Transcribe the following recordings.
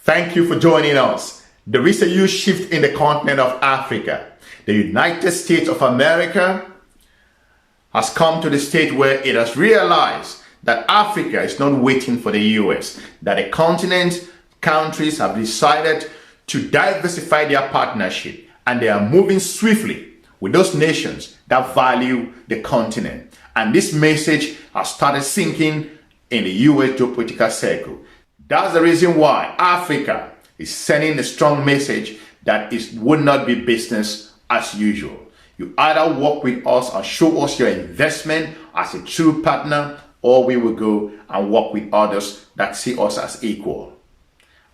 Thank you for joining us. There is a huge shift in the continent of Africa. The United States of America has come to the stage where it has realized that Africa is not waiting for the US, that the continent countries have decided to diversify their partnership, and they are moving swiftly with those nations that value the continent. And this message has started sinking in the US geopolitical circle. That's the reason why Africa is sending a strong message that it would not be business as usual. You either work with us and show us your investment as a true partner, or we will go and work with others that see us as equal.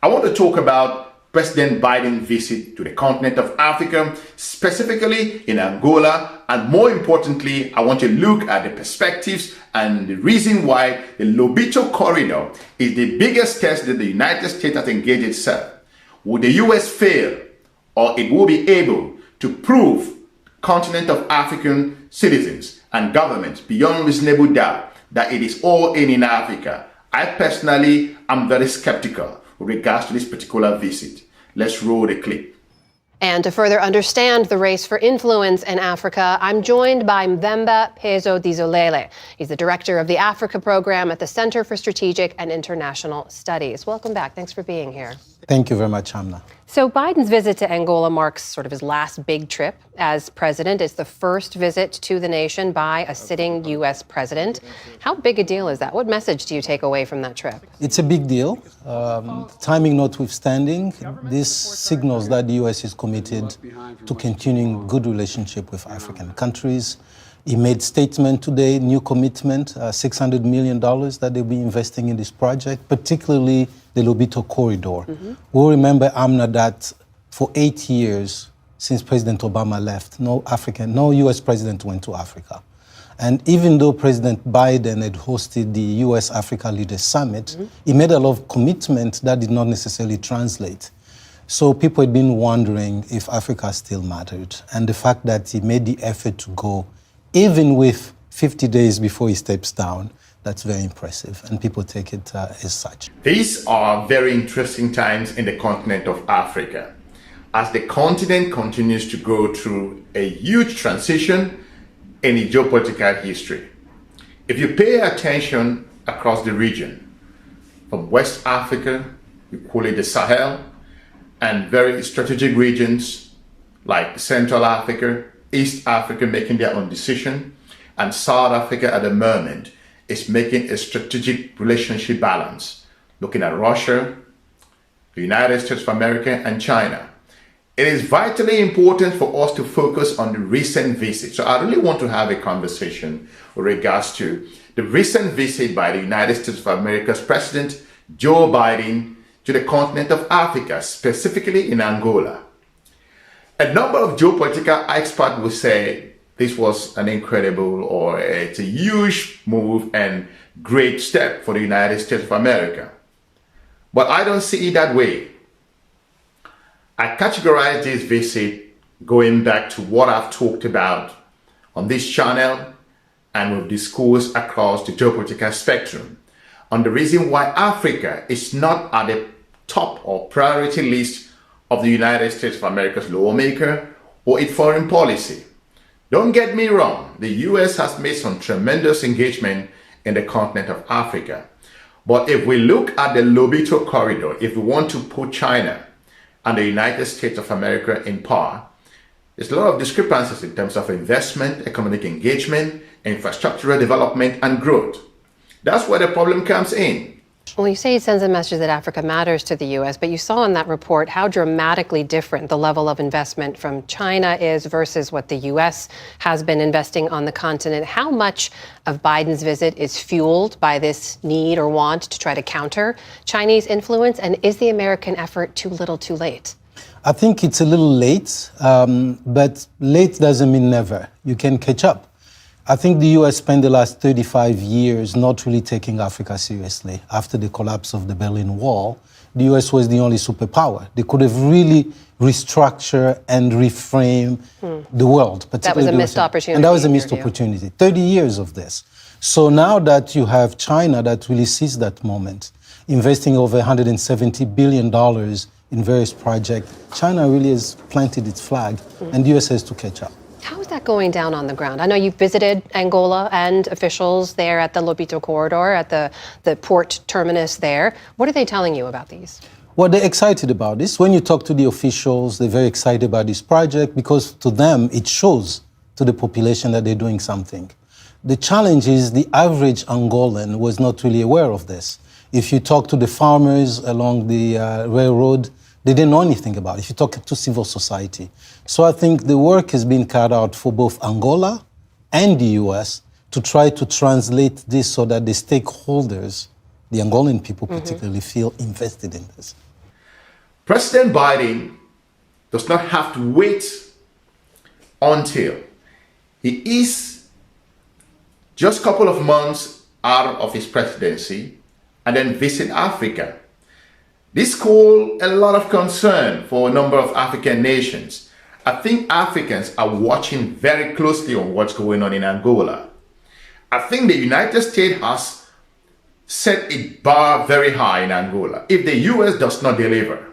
I want to talk about President Biden's visit to the continent of Africa, specifically in Angola, and more importantly, I want to look at the perspectives and the reason why the Lobito Corridor is the biggest test that the United States has engaged itself. Would the US fail, or it will be able to prove continent of African citizens and governments beyond reasonable doubt that it is all in Africa? I personally am very skeptical with regards to this particular visit. Let's roll the clip. And to further understand the race for influence in Africa, I'm joined by Mvemba Pezo Dizolele. He's the director of the Africa program at the Center for Strategic and International Studies. Welcome back. Thanks for being here. Thank you very much, Amna. So Biden's visit to Angola marks sort of his last big trip as president. It's the first visit to the nation by a sitting U.S. president. How big a deal is that? What message do you take away from that trip? It's a big deal. Timing notwithstanding, this signals that the U.S. is committed to continuing good relationship with African countries. He made statement today, new commitment, $600 million that they'll be investing in this project, particularly the Lobito Corridor. We'll remember, Amna, that for 8 years since President Obama left, no US president went to Africa. And even though President Biden had hosted the US-Africa Leaders Summit, he made a lot of commitment that did not necessarily translate. So people had been wondering if Africa still mattered. And the fact that he made the effort to go, even with 50 days before he steps down, that's very impressive, and people take it as such. These are very interesting times in the continent of Africa, as the continent continues to go through a huge transition in its geopolitical history. If you pay attention across the region, from West Africa, we call it the Sahel, and very strategic regions like Central Africa, East Africa making their own decision, and South Africa at the moment is making a strategic relationship balance, looking at Russia, the United States of America, and China. It is vitally important for us to focus on the recent visit. So I really want to have a conversation with regards to the recent visit by the United States of America's President Joe Biden to the continent of Africa, specifically in Angola. A number of geopolitical experts will say this was an incredible, or it's a huge move and great step for the United States of America. But I don't see it that way. I categorize this visit going back to what I've talked about on this channel and with discourse across the geopolitical spectrum on the reason why Africa is not at the top or priority list of the United States of America's lawmaker or its foreign policy. Don't get me wrong, the US has made some tremendous engagement in the continent of Africa. But if we look at the Lobito Corridor, if we want to put China and the United States of America in par, there's a lot of discrepancies in terms of investment, economic engagement, infrastructural development, and growth. That's where the problem comes in. Well, you say it sends a message that Africa matters to the U.S., but you saw in that report how dramatically different the level of investment from China is versus what the U.S. has been investing on the continent. How much of Biden's visit is fueled by this need or want to try to counter Chinese influence? And is the American effort too little too late? I think it's a little late, but late doesn't mean never. You can catch up. I think the US spent the last 35 years not really taking Africa seriously. After the collapse of the Berlin Wall, the US was the only superpower. They could have really restructured and reframe the world. That was a missed opportunity. And that was a missed opportunity. 30 years of this. So now that you have China that really sees that moment, investing over $170 billion in various projects. China really has planted its flag, and the US has to catch up. How is that going down on the ground? I know you've visited Angola and officials there at the Lobito Corridor, at the port terminus there. What are they telling you about these? Well, they're excited about this. When you talk to the officials, they're very excited about this project because to them, it shows to the population that they're doing something. The challenge is the average Angolan was not really aware of this. If you talk to the farmers along the railroad, they didn't know anything about it. If you talk to civil society. So I think the work has been cut out for both Angola and the US to try to translate this so that the stakeholders, the Angolan people particularly, feel invested in this. President Biden does not have to wait until he is just a couple of months out of his presidency and then visit Africa. This caused a lot of concern for a number of African nations. I think Africans are watching very closely on what's going on in Angola. I think the United States has set a bar very high in Angola. If the US does not deliver,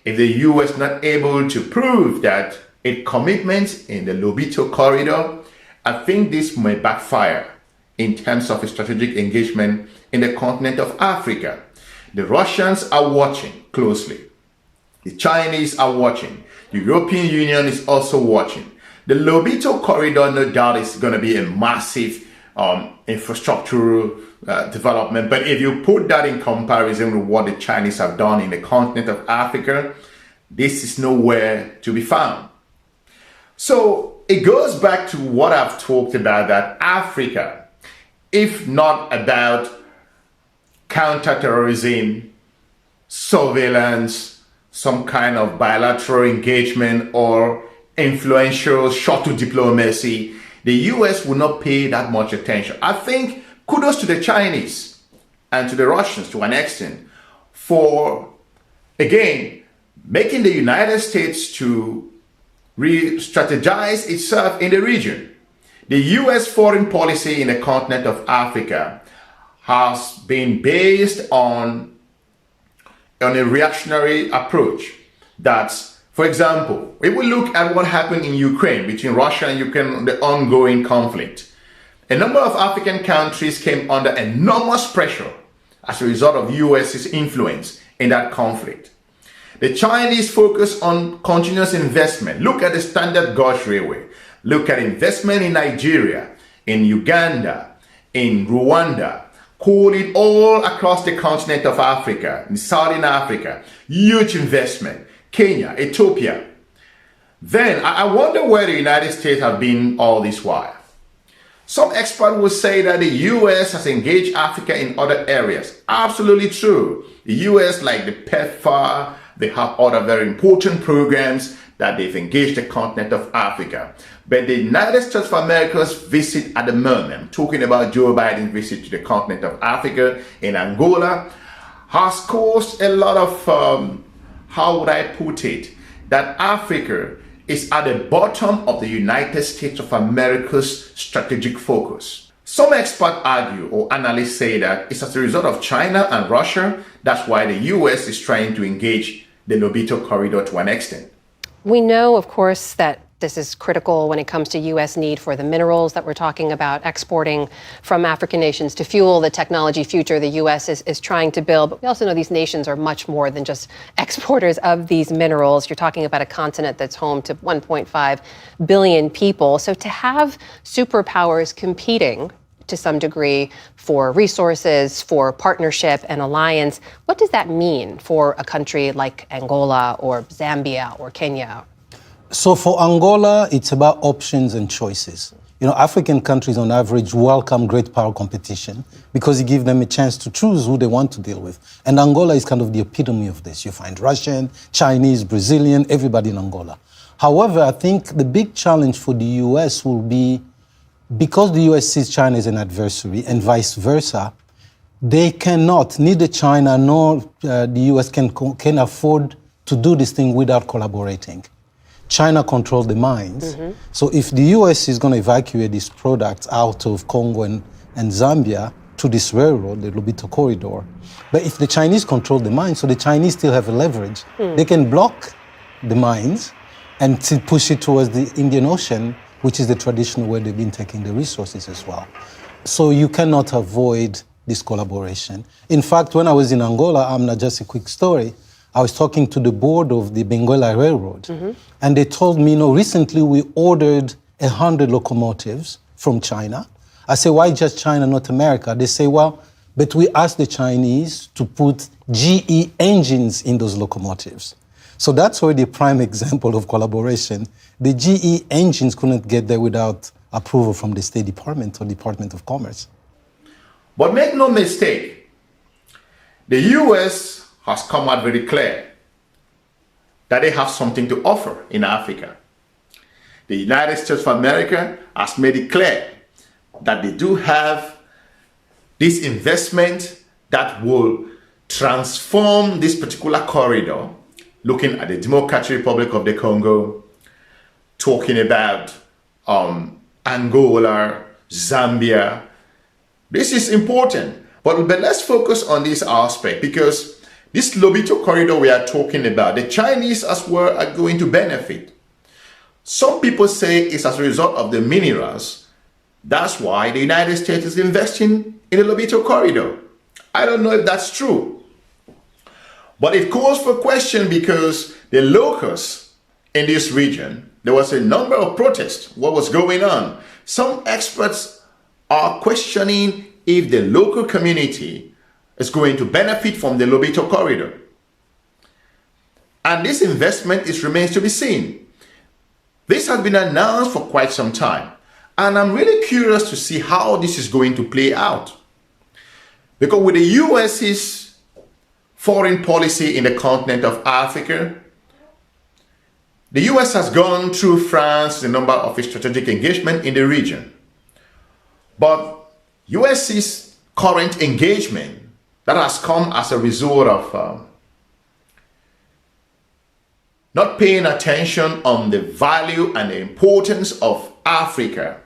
if the US is not able to prove that its commitment in the Lobito Corridor, I think this may backfire in terms of a strategic engagement in the continent of Africa. The Russians are watching closely. The Chinese are watching. The European Union is also watching. The Lobito Corridor, no doubt, is going to be a massive infrastructural development. But if you put that in comparison with what the Chinese have done in the continent of Africa, this is nowhere to be found. So it goes back to what I've talked about, that Africa, if not about counterterrorism, surveillance, some kind of bilateral engagement or influential shuttle diplomacy, the US will not pay that much attention. I think kudos to the Chinese and to the Russians to an extent for, again, making the United States to re-strategize itself in the region. The US foreign policy in the continent of Africa has been based on a reactionary approach. That's, for example, if we look at what happened in Ukraine, between Russia and Ukraine, the ongoing conflict, a number of African countries came under enormous pressure as a result of US's influence in that conflict. The Chinese focus on continuous investment. Look at the Standard Gauge Railway. Look at investment in Nigeria, in Uganda, in Rwanda. Call it all across the continent of Africa, in Southern Africa. Huge investment. Kenya, Ethiopia. Then I wonder where the United States have been all this while. Some experts will say that the US has engaged Africa in other areas. Absolutely true. The US, like the PEPFAR, they have other very important programs that they've engaged the continent of Africa. But the United States of America's visit at the moment, talking about Joe Biden's visit to the continent of Africa in Angola, has caused a lot of, how would I put it, that Africa is at the bottom of the United States of America's strategic focus. Some experts argue or analysts say that it's as a result of China and Russia. That's why the US is trying to engage the Lobito Corridor to an extent. We know, of course, that this is critical when it comes to U.S. need for the minerals that we're talking about exporting from African nations to fuel the technology future the U.S. is trying to build. But we also know these nations are much more than just exporters of these minerals. You're talking about a continent that's home to 1.5 billion people. So to have superpowers competing to some degree for resources, for partnership and alliance, what does that mean for a country like Angola or Zambia or Kenya? So for Angola, it's about options and choices. You know, African countries on average welcome great power competition because it gives them a chance to choose who they want to deal with. And Angola is kind of the epitome of this. You find Russian, Chinese, Brazilian, everybody in Angola. However, I think the big challenge for the US will be, because the US sees China as an adversary and vice versa, they cannot, neither China nor the US can afford to do this thing without collaborating. China controls the mines. So if the US is going to evacuate these products out of Congo and Zambia, to this railroad, the Lobito Corridor. But if the Chinese control the mines, so the Chinese still have a leverage, they can block the mines and to push it towards the Indian Ocean, which is the traditional where they've been taking the resources as well. So you cannot avoid this collaboration. In fact, when I was in Angola, just a quick story, I was talking to the board of the Benguela Railroad, and they told me, recently we ordered 100 locomotives from China. I say, why just China, not America? They say, well, but we asked the Chinese to put GE engines in those locomotives. So that's already a prime example of collaboration. The GE engines couldn't get there without approval from the State Department or Department of Commerce. But make no mistake, the US has come out very clear that they have something to offer in Africa. The United States of America has made it clear that they do have this investment that will transform this particular corridor, looking at the Democratic Republic of the Congo, talking about Angola, Zambia. This is important, but let's focus on this aspect, because this Lobito corridor we are talking about, the Chinese as well are going to benefit. Some people say it's as a result of the minerals. That's why the United States is investing in the Lobito corridor. I don't know if that's true, but it calls for question, because the locals in this region, there was a number of protests. What was going on? Some experts are questioning if the local community is going to benefit from the Lobito corridor. And this investment remains to be seen. This has been announced for quite some time. And I'm really curious to see how this is going to play out. Because with the US's foreign policy in the continent of Africa, the US has gone through France a number of its strategic engagement in the region. But US's current engagement that has come as a result of not paying attention on the value and the importance of Africa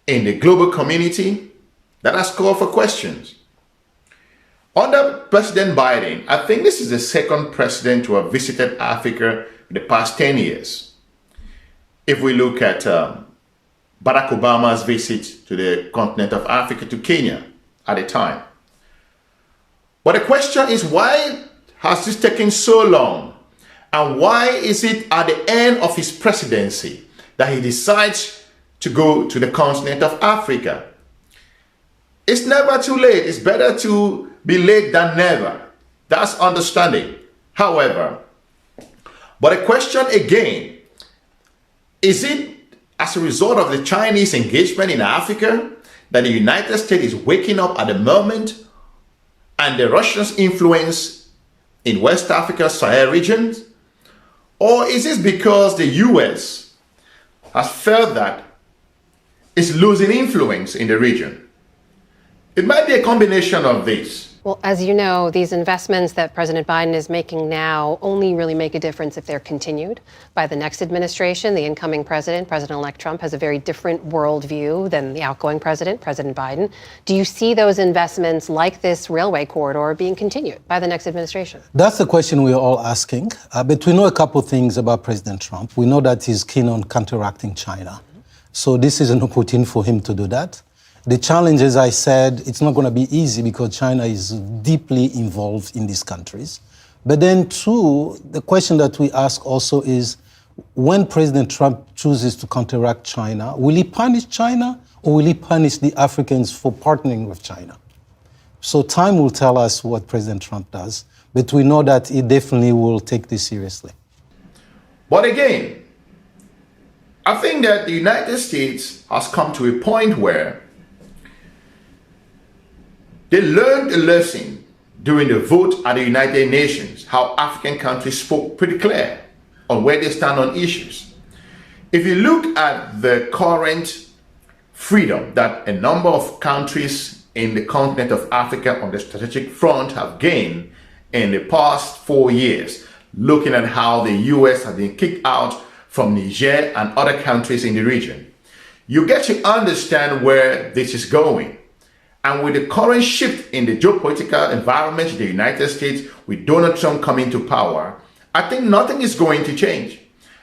in the global community, that has called for questions. Under President Biden, I think this is the second president to have visited Africa in the past 10 years. If we look at Barack Obama's visit to the continent of Africa, to Kenya at the time. But the question is, why has this taken so long? And why is it at the end of his presidency that he decides to go to the continent of Africa? It's never too late. It's better to be late than never. That's understanding. However, but the question again, is it as a result of the Chinese engagement in Africa that the United States is waking up at the moment, and the Russians' influence in West Africa, Sahel region? Or is this because the US has felt that it's losing influence in the region? It might be a combination of these. Well, as you know, these investments that President Biden is making now only really make a difference if they're continued by the next administration. The incoming president, President-elect Trump, has a very different worldview than the outgoing president, President Biden. Do you see those investments like this railway corridor being continued by the next administration? That's the question we're all asking. But we know a couple of things about President Trump. We know that he's keen on counteracting China. So this is an opportunity for him to do that. The challenge, as I said, it's not going to be easy because China is deeply involved in these countries. But then, two, the question that we ask also is, when President Trump chooses to counteract China, will he punish China or will he punish the Africans for partnering with China? So time will tell us what President Trump does, but we know that he definitely will take this seriously. But again, I think that the United States has come to a point where they learned a lesson during the vote at the United Nations, how African countries spoke pretty clear on where they stand on issues. If you look at the current freedom that a number of countries in the continent of Africa on the strategic front have gained in the past 4 years, looking at how the US has been kicked out from Niger and other countries in the region, you get to understand where this is going. And with the current shift in the geopolitical environment in the United States, with Donald Trump coming to power, I think nothing is going to change.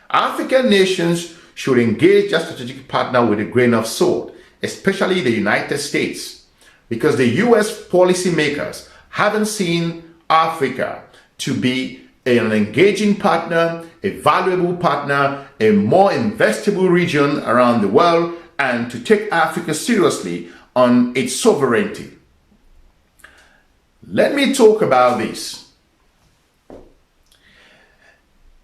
African nations should engage their strategic partner with a grain of salt, especially the United States, because the US policymakers haven't seen Africa to be an engaging partner, a valuable partner, a more investable region around the world, and to take Africa seriously on its sovereignty. Let me talk about this.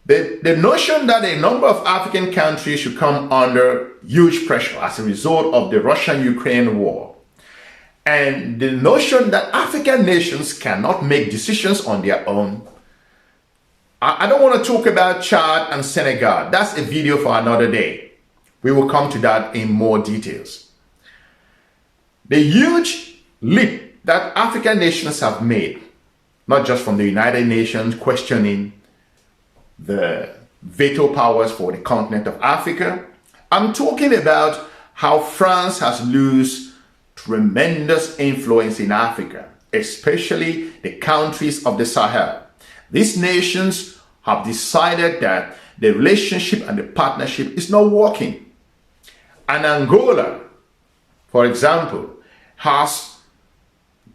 The notion that a number of African countries should come under huge pressure as a result of the Russia-Ukraine war, and the notion that African nations cannot make decisions on their own. I don't want to talk about Chad and Senegal. That's a video for another day. We will come to that in more details. The huge leap that African nations have made, not just from the United Nations questioning the veto powers for the continent of Africa. I'm talking about how France has lost tremendous influence in Africa, especially the countries of the Sahel. These nations have decided that the relationship and the partnership is not working. And Angola, for example, has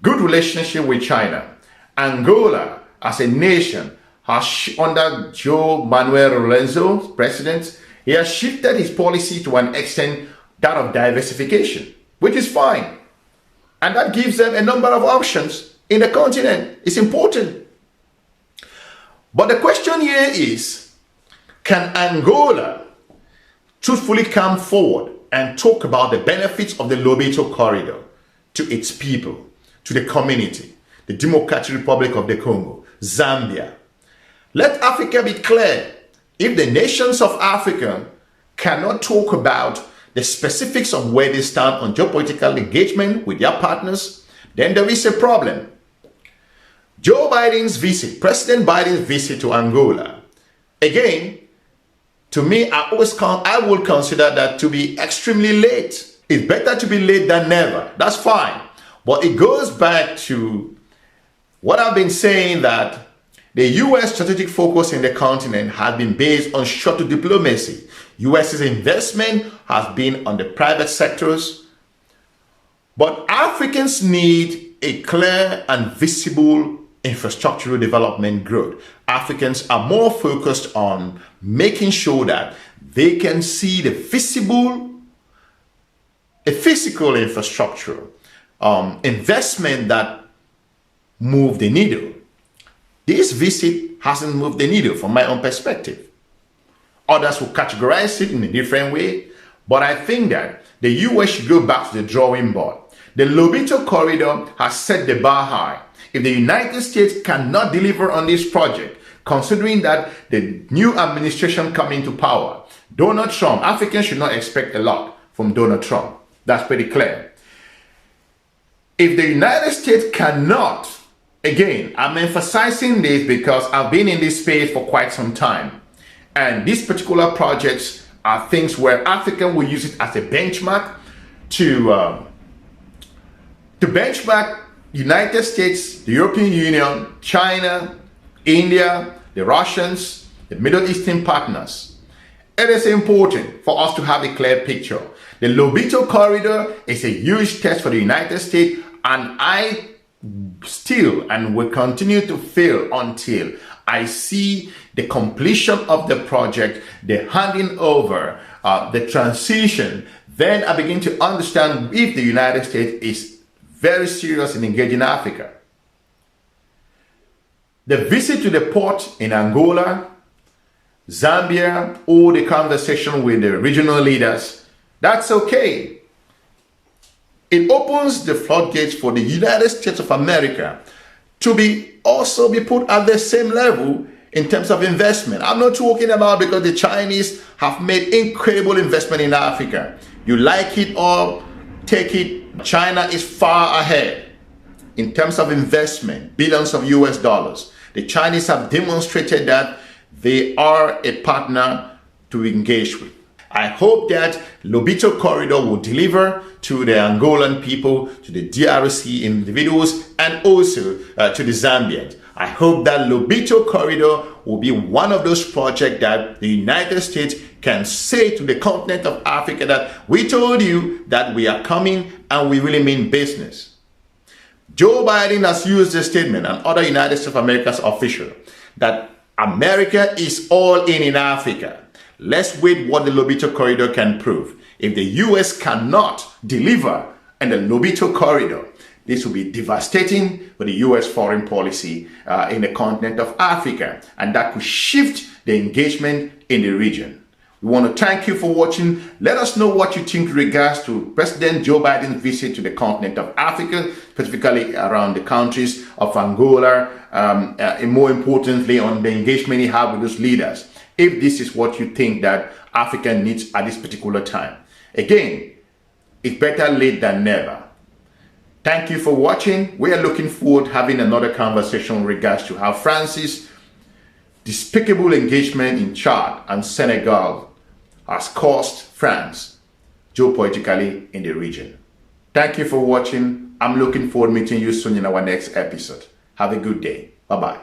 good relationship with China. Angola, as a nation, has, under Joe Manuel Lorenzo, president, he has shifted his policy to an extent that of diversification, which is fine. And that gives them a number of options in the continent. It's important. But the question here is, can Angola truthfully come forward and talk about the benefits of the Lobito Corridor to its people, to the community, the Democratic Republic of the Congo, Zambia? Let Africa be clear. If the nations of Africa cannot talk about the specifics of where they stand on geopolitical engagement with their partners, then there is a problem. Joe Biden's visit, President Biden's visit to Angola, again, to me, I would consider that to be extremely late. It's better to be late than never. That's fine. But it goes back to what I've been saying, that the U.S. strategic focus in the continent has been based on shuttle diplomacy. U.S.'s investment has been on the private sectors. But Africans need a clear and visible infrastructural development growth. Africans are more focused on making sure that they can see the physical infrastructure investment that move the needle. This visit hasn't moved the needle from my own perspective. Others will categorize it in a different way, but I think that the US should go back to the drawing board. The Lobito Corridor has set the bar high. If the United States cannot deliver on this project, considering that the new administration coming to power, Donald Trump, Africans should not expect a lot from Donald Trump. That's pretty clear. If the United States cannot, again, I'm emphasizing this because I've been in this space for quite some time. And these particular projects are things where Africa will use it as a benchmark to benchmark United States, the European Union, China, India, the Russians, the Middle Eastern partners. It is important for us to have a clear picture. The Lobito Corridor is a huge test for the United States, and I still and will continue to fail until I see the completion of the project, the handing over, the transition. Then I begin to understand if the United States is very serious in engaging Africa. The visit to the port in Angola, Zambia, or the conversation with the regional leaders, that's okay. It opens the floodgates for the United States of America to also be put at the same level in terms of investment. I'm not talking about because the Chinese have made incredible investment in Africa. You like it or take it, China is far ahead in terms of investment, billions of US dollars. The Chinese have demonstrated that they are a partner to engage with. I hope that Lobito Corridor will deliver to the Angolan people, to the DRC individuals, and also to the Zambians. I hope that Lobito Corridor will be one of those projects that the United States can say to the continent of Africa that we told you that we are coming and we really mean business. Joe Biden has used this statement and other United States of America's officials that America is all in Africa. Let's wait what the Lobito Corridor can prove. If the US cannot deliver in the Lobito Corridor, this will be devastating for the US foreign policy in the continent of Africa, and that could shift the engagement in the region. We want to thank you for watching. Let us know what you think in regards to President Joe Biden's visit to the continent of Africa, specifically around the countries of Angola, and more importantly on the engagement he had with those leaders. If this is what you think that Africa needs at this particular time. Again, it's better late than never. Thank you for watching. We are looking forward to having another conversation in regards to how France's despicable engagement in Chad and Senegal has cost France geopolitically in the region. Thank you for watching. I'm looking forward to meeting you soon in our next episode. Have a good day. Bye-bye.